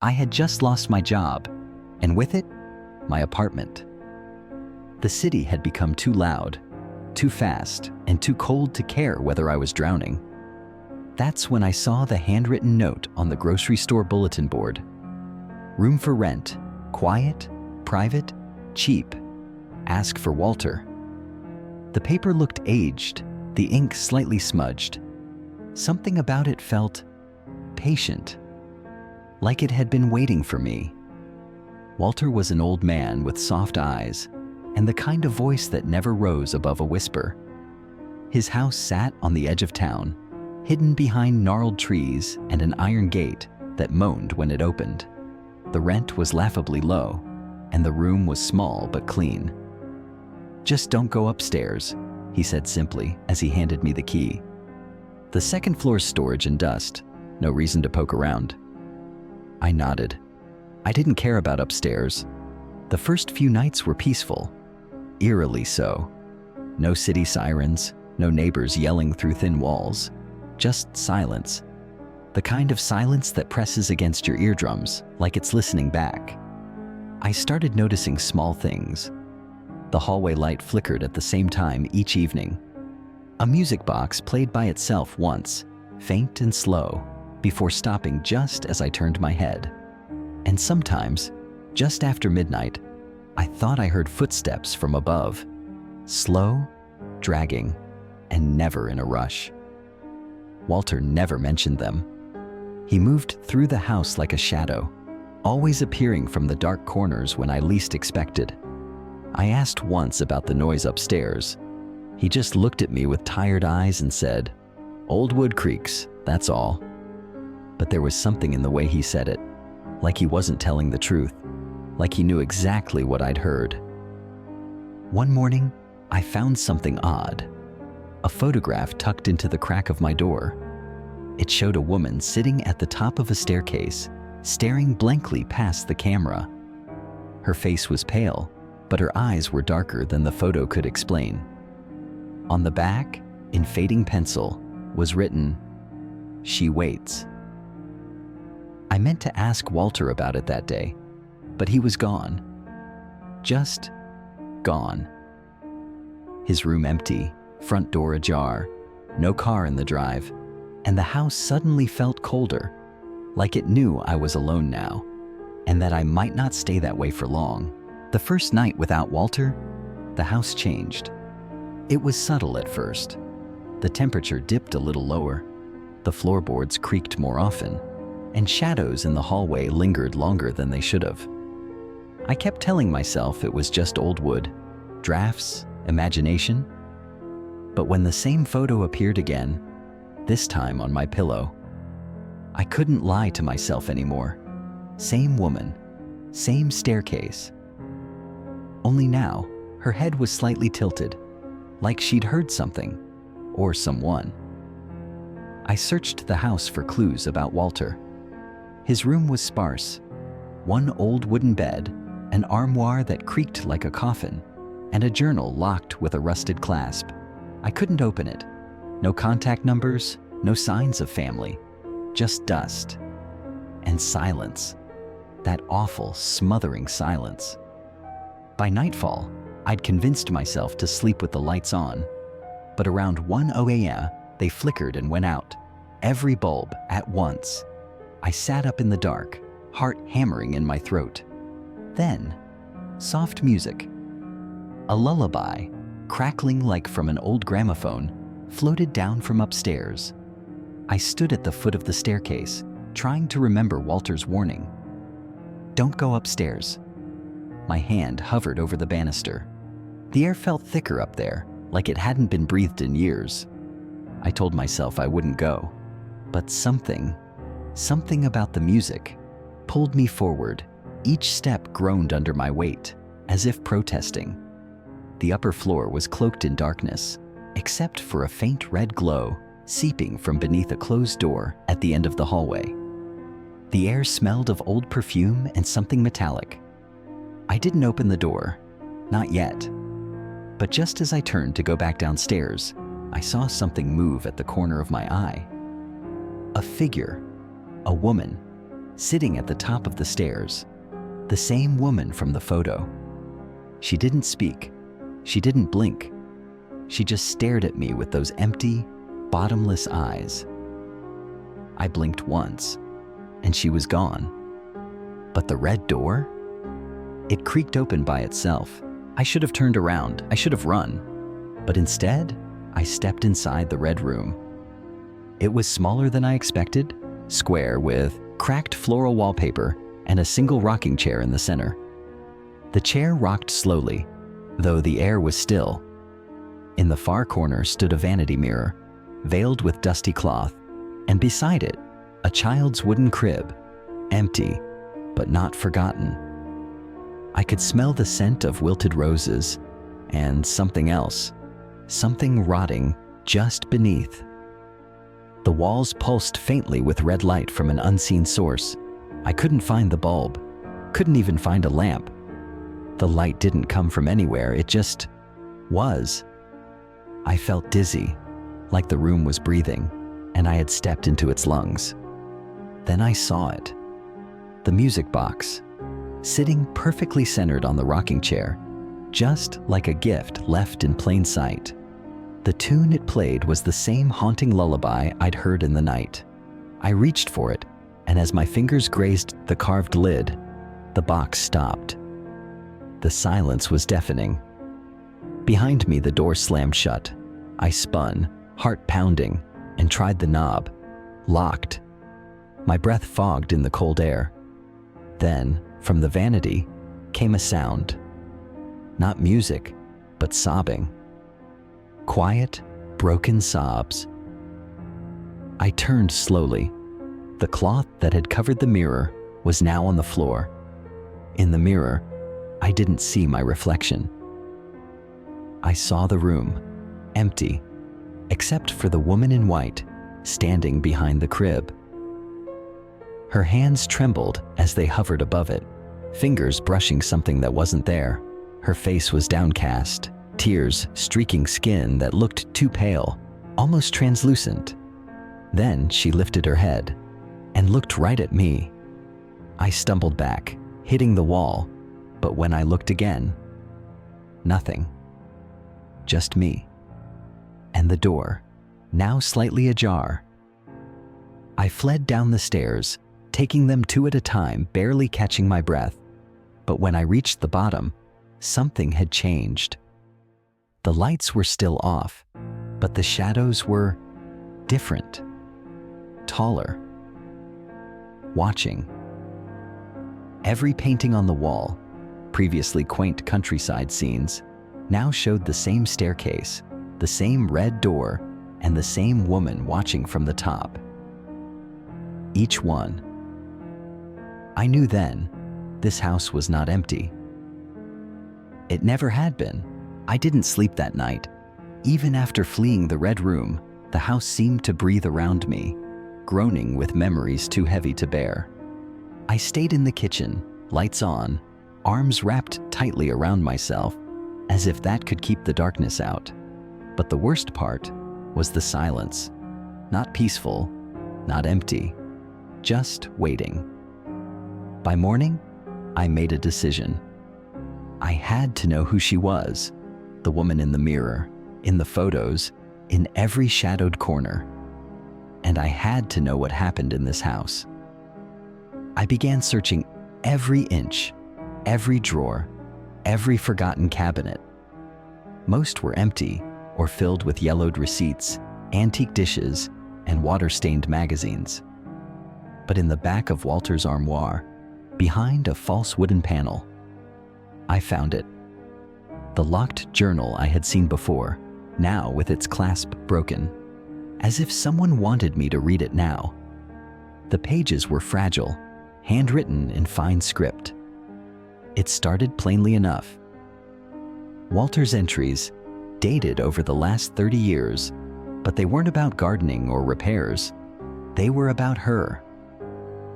I had just lost my job, and with it, my apartment. The city had become too loud, too fast, and too cold to care whether I was drowning. That's when I saw the handwritten note on the grocery store bulletin board. Room for rent, quiet, private, cheap. Ask for Walter. The paper looked aged, the ink slightly smudged. Something about it felt patient, like it had been waiting for me. Walter was an old man with soft eyes and the kind of voice that never rose above a whisper. His house sat on the edge of town, hidden behind gnarled trees and an iron gate that moaned when it opened. The rent was laughably low, and the room was small but clean. "Just don't go upstairs," he said simply as he handed me the key. "The second floor's storage and dust. No reason to poke around." I nodded. I didn't care about upstairs. The first few nights were peaceful, eerily so. No city sirens, no neighbors yelling through thin walls, just silence. The kind of silence that presses against your eardrums like it's listening back. I started noticing small things. The hallway light flickered at the same time each evening. A music box played by itself once, faint and slow, before stopping just as I turned my head. And sometimes, just after midnight, I thought I heard footsteps from above, slow, dragging, and never in a rush. Walter never mentioned them. He moved through the house like a shadow, always appearing from the dark corners when I least expected. I asked once about the noise upstairs. He just looked at me with tired eyes and said, "Old wood creaks, that's all." But there was something in the way he said it, like he wasn't telling the truth, like he knew exactly what I'd heard. One morning, I found something odd. A photograph tucked into the crack of my door. It showed a woman sitting at the top of a staircase, staring blankly past the camera. Her face was pale, but her eyes were darker than the photo could explain. On the back, in fading pencil, was written, "She waits." I meant to ask Walter about it that day, but he was gone. Just gone. His room empty, front door ajar, no car in the drive, and the house suddenly felt colder, like it knew I was alone now, and that I might not stay that way for long. The first night without Walter, the house changed. It was subtle at first. The temperature dipped a little lower, the floorboards creaked more often, and shadows in the hallway lingered longer than they should have. I kept telling myself it was just old wood, drafts, imagination. But when the same photo appeared again, this time on my pillow, I couldn't lie to myself anymore. Same woman, same staircase. Only now, her head was slightly tilted, like she'd heard something, or someone. I searched the house for clues about Walter. His room was sparse. One old wooden bed, an armoire that creaked like a coffin, and a journal locked with a rusted clasp. I couldn't open it. No contact numbers, no signs of family, just dust and silence. That awful, smothering silence. By nightfall, I'd convinced myself to sleep with the lights on, but around 1:00 a.m., they flickered and went out, every bulb at once. I sat up in the dark, heart hammering in my throat. Then, soft music. A lullaby, crackling like from an old gramophone, floated down from upstairs. I stood at the foot of the staircase, trying to remember Walter's warning. "Don't go upstairs." My hand hovered over the banister. The air felt thicker up there, like it hadn't been breathed in years. I told myself I wouldn't go, but something about the music pulled me forward. Each step groaned under my weight, as if protesting. The upper floor was cloaked in darkness, except for a faint red glow seeping from beneath a closed door at the end of the hallway. The air smelled of old perfume and something metallic. I didn't open the door, not yet. But just as I turned to go back downstairs, I saw something move at the corner of my eye. A figure, a woman, sitting at the top of the stairs, the same woman from the photo. She didn't speak. She didn't blink. She just stared at me with those empty, bottomless eyes. I blinked once, and she was gone. But the red door? It creaked open by itself. I should have turned around. I should have run. But instead, I stepped inside the red room. It was smaller than I expected, square with cracked floral wallpaper and a single rocking chair in the center. The chair rocked slowly, though the air was still. In the far corner stood a vanity mirror, veiled with dusty cloth, and beside it, a child's wooden crib, empty, but not forgotten. I could smell the scent of wilted roses and something else, something rotting just beneath. The walls pulsed faintly with red light from an unseen source. I couldn't find the bulb, couldn't even find a lamp. The light didn't come from anywhere, it just was. I felt dizzy, like the room was breathing, and I had stepped into its lungs. Then I saw it. The music box, sitting perfectly centered on the rocking chair, just like a gift left in plain sight. The tune it played was the same haunting lullaby I'd heard in the night. I reached for it, and as my fingers grazed the carved lid, the box stopped. The silence was deafening. Behind me, the door slammed shut. I spun, heart pounding, and tried the knob. Locked. My breath fogged in the cold air. Then, from the vanity, came a sound. Not music, but sobbing. Quiet, broken sobs. I turned slowly. The cloth that had covered the mirror was now on the floor. In the mirror, I didn't see my reflection. I saw the room, empty, except for the woman in white standing behind the crib. Her hands trembled as they hovered above it, fingers brushing something that wasn't there. Her face was downcast, tears streaking skin that looked too pale, almost translucent. Then she lifted her head and looked right at me. I stumbled back, hitting the wall, but when I looked again, nothing. Just me. And the door, now slightly ajar. I fled down the stairs, taking them two at a time, barely catching my breath. But when I reached the bottom, something had changed. The lights were still off, but the shadows were different, taller, watching. Every painting on the wall, previously quaint countryside scenes, now showed the same staircase, the same red door, and the same woman watching from the top. Each one. I knew then, this house was not empty. It never had been. I didn't sleep that night. Even after fleeing the red room, the house seemed to breathe around me, groaning with memories too heavy to bear. I stayed in the kitchen, lights on, arms wrapped tightly around myself, as if that could keep the darkness out. But the worst part was the silence. Not peaceful, not empty, just waiting. By morning, I made a decision. I had to know who she was, the woman in the mirror, in the photos, in every shadowed corner. And I had to know what happened in this house. I began searching every inch, every drawer, every forgotten cabinet. Most were empty or filled with yellowed receipts, antique dishes, and water-stained magazines. But in the back of Walter's armoire, behind a false wooden panel, I found it. The locked journal I had seen before, now with its clasp broken, as if someone wanted me to read it now. The pages were fragile, handwritten in fine script. It started plainly enough. Walter's entries, dated over the last 30 years, but they weren't about gardening or repairs. They were about her.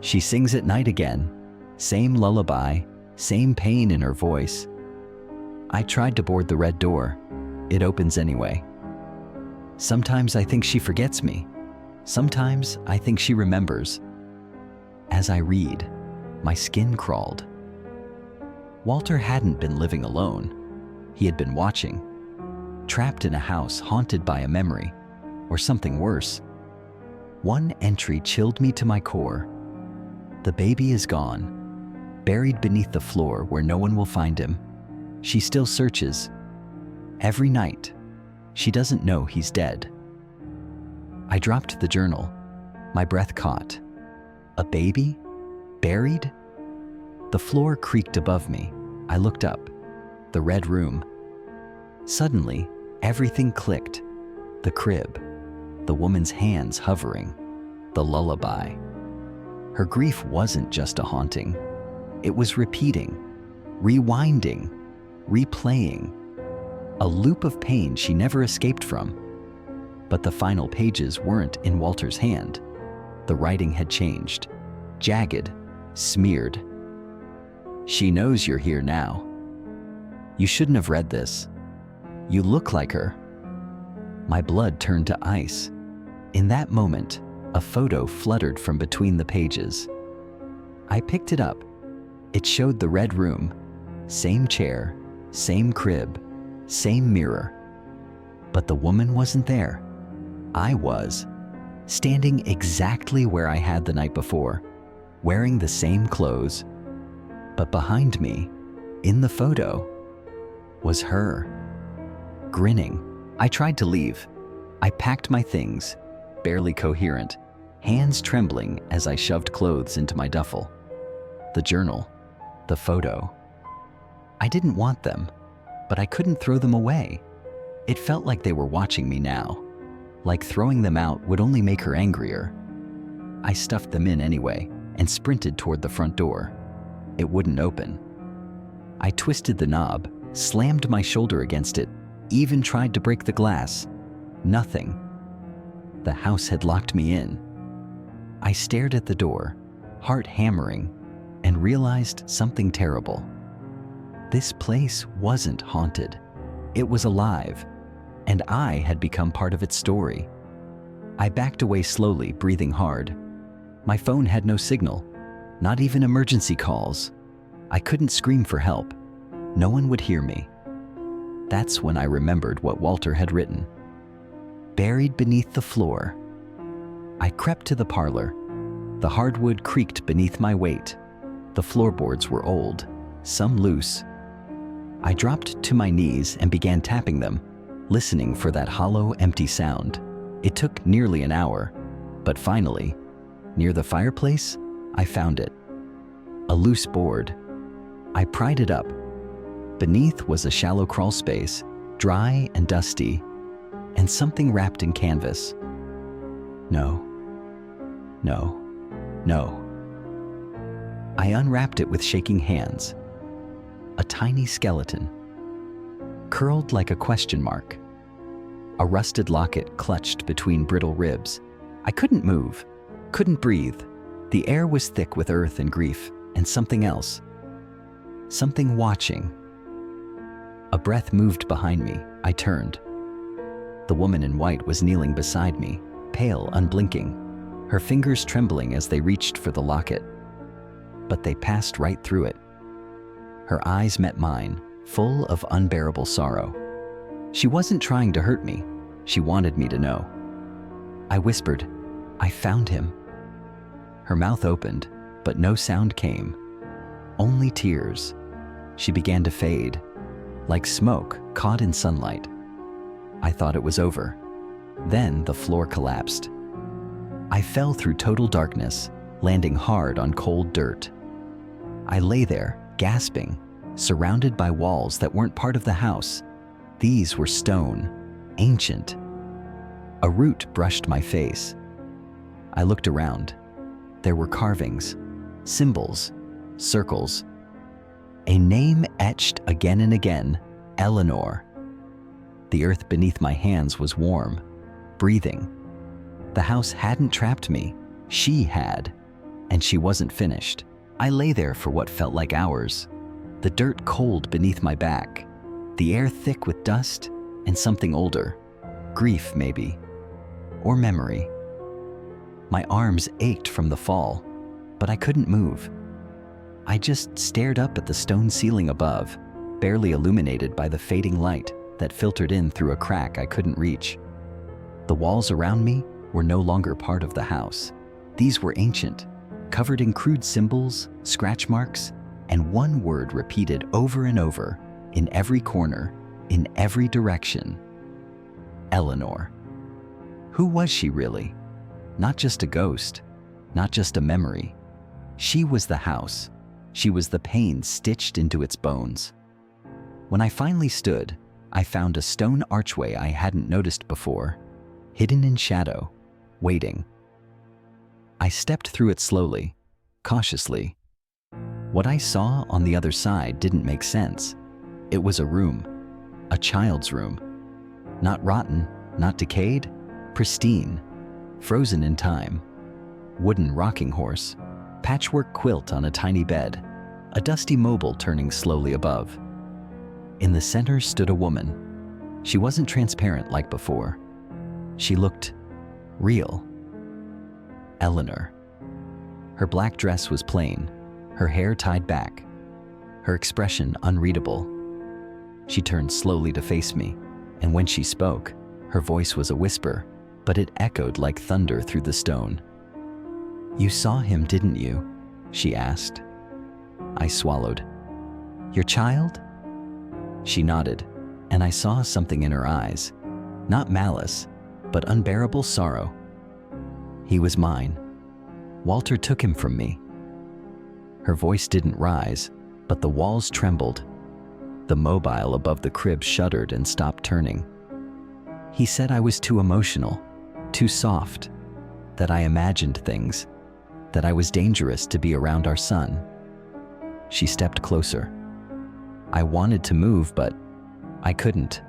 She sings at night again, same lullaby, same pain in her voice. I tried to board the red door. It opens anyway. Sometimes I think she forgets me. Sometimes I think she remembers. As I read, my skin crawled. Walter hadn't been living alone. He had been watching, trapped in a house haunted by a memory, or something worse. One entry chilled me to my core. The baby is gone, buried beneath the floor where no one will find him. She still searches. Every night, she doesn't know he's dead. I dropped the journal. My breath caught. A baby? Buried? The floor creaked above me. I looked up. The red room. Suddenly, everything clicked. The crib, the woman's hands hovering, the lullaby. Her grief wasn't just a haunting. It was repeating, rewinding, replaying. A loop of pain she never escaped from. But the final pages weren't in Walter's hand. The writing had changed, jagged, smeared. She knows you're here now. You shouldn't have read this. You look like her. My blood turned to ice. In that moment, a photo fluttered from between the pages. I picked it up. It showed the red room, same chair, same crib, same mirror. But the woman wasn't there. I was, standing exactly where I had the night before, wearing the same clothes. But behind me, in the photo, was her, grinning. I tried to leave. I packed my things, barely coherent, hands trembling as I shoved clothes into my duffel. The journal, the photo. I didn't want them, but I couldn't throw them away. It felt like they were watching me now, like throwing them out would only make her angrier. I stuffed them in anyway and sprinted toward the front door. It wouldn't open. I twisted the knob, slammed my shoulder against it, even tried to break the glass. Nothing. The house had locked me in. I stared at the door, heart hammering, and realized something terrible. This place wasn't haunted. It was alive, and I had become part of its story. I backed away slowly, breathing hard. My phone had no signal, not even emergency calls. I couldn't scream for help. No one would hear me. That's when I remembered what Walter had written. Buried beneath the floor. I crept to the parlor. The hardwood creaked beneath my weight. The floorboards were old, some loose. I dropped to my knees and began tapping them, listening for that hollow, empty sound. It took nearly an hour, but finally, near the fireplace, I found it. A loose board. I pried it up. Beneath was a shallow crawl space, dry and dusty, and something wrapped in canvas. No. No. No. I unwrapped it with shaking hands. A tiny skeleton, curled like a question mark. A rusted locket clutched between brittle ribs. I couldn't move, couldn't breathe. The air was thick with earth and grief, and something else. Something watching. A breath moved behind me. I turned. The woman in white was kneeling beside me, pale, unblinking, her fingers trembling as they reached for the locket. But they passed right through it. Her eyes met mine, full of unbearable sorrow. She wasn't trying to hurt me. She wanted me to know. I whispered, "I found him." Her mouth opened, but no sound came. Only tears. She began to fade, like smoke caught in sunlight. I thought it was over. Then the floor collapsed. I fell through total darkness, landing hard on cold dirt. I lay there, gasping, surrounded by walls that weren't part of the house. These were stone, ancient. A root brushed my face. I looked around. There were carvings, symbols, circles. A name etched again and again, Eleanor. The earth beneath my hands was warm, breathing. The house hadn't trapped me. She had, and she wasn't finished. I lay there for what felt like hours, the dirt cold beneath my back, the air thick with dust and something older, grief maybe, or memory. My arms ached from the fall. but I couldn't move. I just stared up at the stone ceiling above, barely illuminated by the fading light that filtered in through a crack I couldn't reach. The walls around me were no longer part of the house. These were ancient, covered in crude symbols, scratch marks, and one word repeated over and over, in every corner, in every direction. Eleanor. Who was she really? Not just a ghost, not just a memory. She was the house. She was the pain stitched into its bones. When I finally stood, I found a stone archway I hadn't noticed before, hidden in shadow, waiting. I stepped through it slowly, cautiously. What I saw on the other side didn't make sense. It was a room, a child's room. Not rotten, not decayed, pristine, frozen in time. Wooden rocking horse, patchwork quilt on a tiny bed, a dusty mobile turning slowly above. In the center stood a woman. She wasn't transparent like before. She looked real. Eleanor. Her black dress was plain, her hair tied back, her expression unreadable. She turned slowly to face me, and when she spoke, her voice was a whisper, but it echoed like thunder through the stone. "You saw him, didn't you?" she asked. I swallowed. "Your child?" She nodded, and I saw something in her eyes. Not malice, but unbearable sorrow. "He was mine. Walter took him from me." Her voice didn't rise, but the walls trembled. The mobile above the crib shuddered and stopped turning. "He said I was too emotional, too soft, that I imagined things, that I was dangerous to be around our son." She stepped closer. I wanted to move, but I couldn't.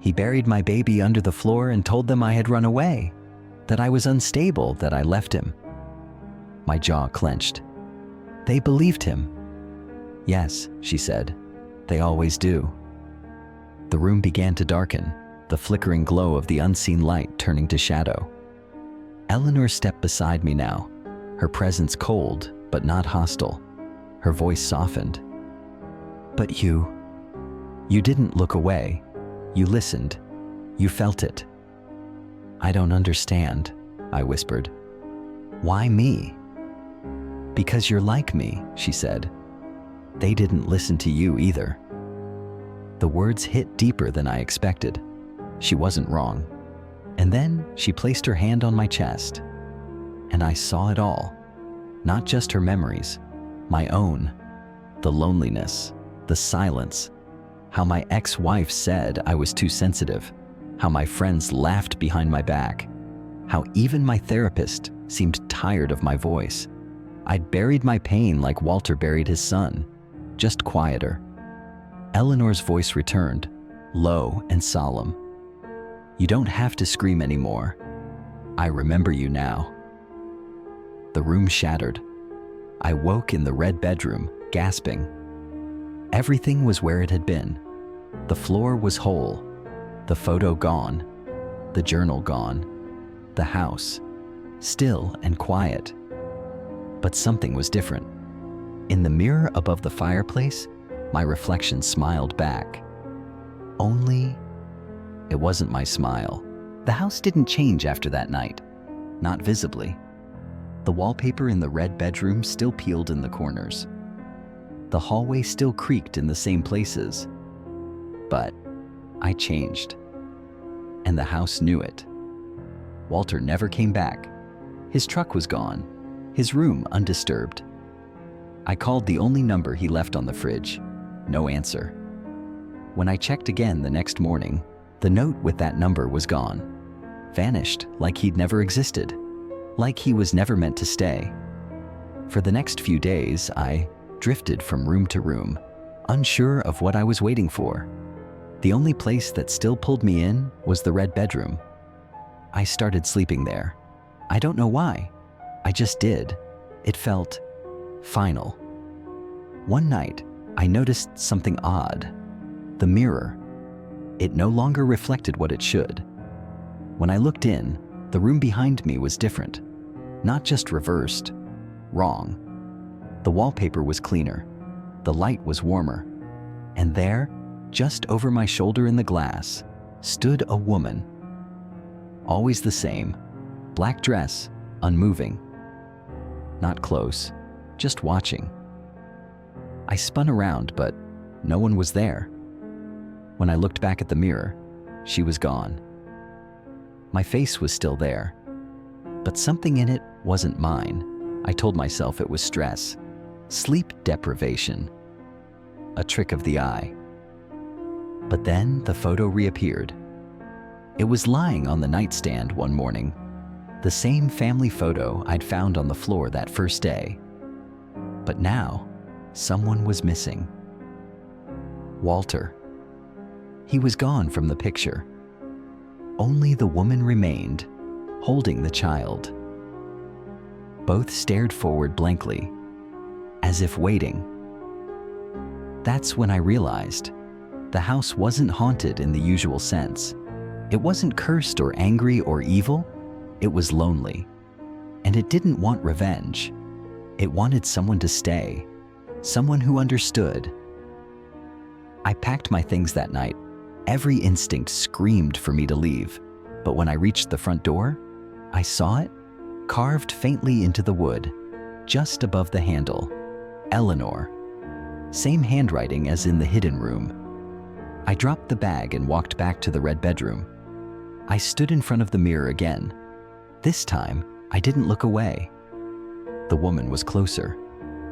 "He buried my baby under the floor and told them I had run away, that I was unstable, that I left him." My jaw clenched. "They believed him." "Yes," she said. "They always do." The room began to darken, the flickering glow of the unseen light turning to shadow. Eleanor stepped beside me now, her presence cold but not hostile. Her voice softened. "But you didn't look away. You listened. You felt it." "I don't understand," I whispered. "Why me?" "Because you're like me," she said. "They didn't listen to you either." The words hit deeper than I expected. She wasn't wrong. And then she placed her hand on my chest. And I saw it all. Not just her memories, my own. The loneliness, the silence. How my ex-wife said I was too sensitive. How my friends laughed behind my back. How even my therapist seemed tired of my voice. I'd buried my pain like Walter buried his son, just quieter. Eleanor's voice returned, low and solemn. "You don't have to scream anymore. I remember you now." The room shattered. I woke in the red bedroom, gasping. Everything was where it had been. The floor was whole, the photo gone, the journal gone, the house still and quiet. But something was different. In the mirror above the fireplace, my reflection smiled back. Only it wasn't my smile. The house didn't change after that night, not visibly. The wallpaper in the red bedroom still peeled in the corners. The hallway still creaked in the same places. But I changed. And the house knew it. Walter never came back. His truck was gone, his room undisturbed. I called the only number he left on the fridge. No answer. When I checked again the next morning, the note with that number was gone. Vanished like he'd never existed. Like he was never meant to stay. For the next few days, I drifted from room to room, unsure of what I was waiting for. The only place that still pulled me in was the red bedroom. I started sleeping there. I don't know why. I just did. It felt final. One night, I noticed something odd. The mirror. It no longer reflected what it should. When I looked in, the room behind me was different. Not just reversed, wrong. The wallpaper was cleaner, the light was warmer, and there, just over my shoulder in the glass, stood a woman. Always the same, black dress, unmoving. Not close, just watching. I spun around, but no one was there. When I looked back at the mirror, she was gone. My face was still there, but something in it wasn't mine. I told myself it was stress, sleep deprivation, a trick of the eye. But then the photo reappeared. It was lying on the nightstand one morning, the same family photo I'd found on the floor that first day. But now, someone was missing. Walter. He was gone from the picture. Only the woman remained, holding the child. Both stared forward blankly, as if waiting. That's when I realized the house wasn't haunted in the usual sense. It wasn't cursed or angry or evil. It was lonely. And it didn't want revenge. It wanted someone to stay, someone who understood. I packed my things that night. Every instinct screamed for me to leave. But when I reached the front door, I saw it, carved faintly into the wood, just above the handle. Eleanor. Same handwriting as in the hidden room. I dropped the bag and walked back to the red bedroom. I stood in front of the mirror again. This time, I didn't look away. The woman was closer.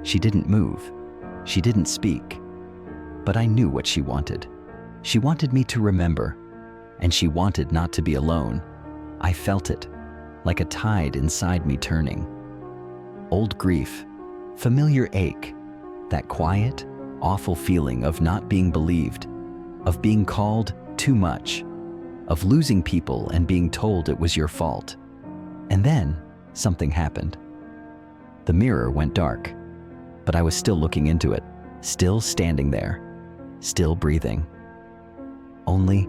She didn't move. She didn't speak. But I knew what she wanted. She wanted me to remember, and she wanted not to be alone. I felt it, like a tide inside me turning. Old grief, familiar ache, that quiet, awful feeling of not being believed, of being called too much, of losing people and being told it was your fault. And then something happened. The mirror went dark, but I was still looking into it, still standing there, still breathing. Only,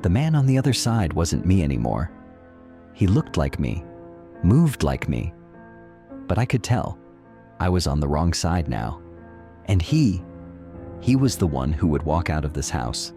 the man on the other side wasn't me anymore. He looked like me, moved like me, but I could tell I was on the wrong side now. And he was the one who would walk out of this house.